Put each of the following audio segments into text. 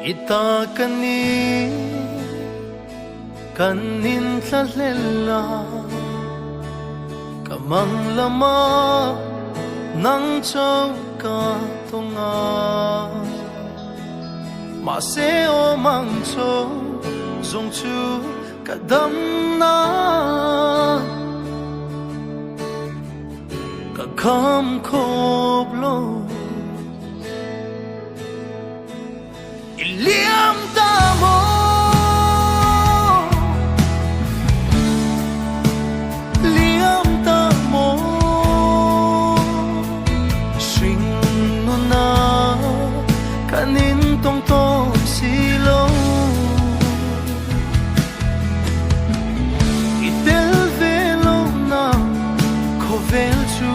ita kanin tlalela kamang lama nang chow ka tunga maseo mang chow zong chu kadam na ka kam khop lo iliam ta mo liam ta mo swing no na kanin tong tong silo itel velo na kovel chu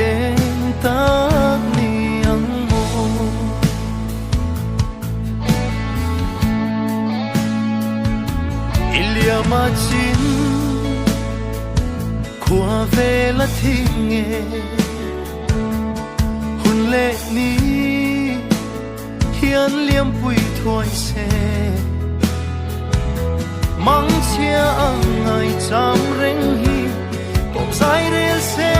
entag niyang mo iliamachin kwa vela thinge hunle ni hian liam pui thoi se mang chia ang ai cham reng hi pom sai rel se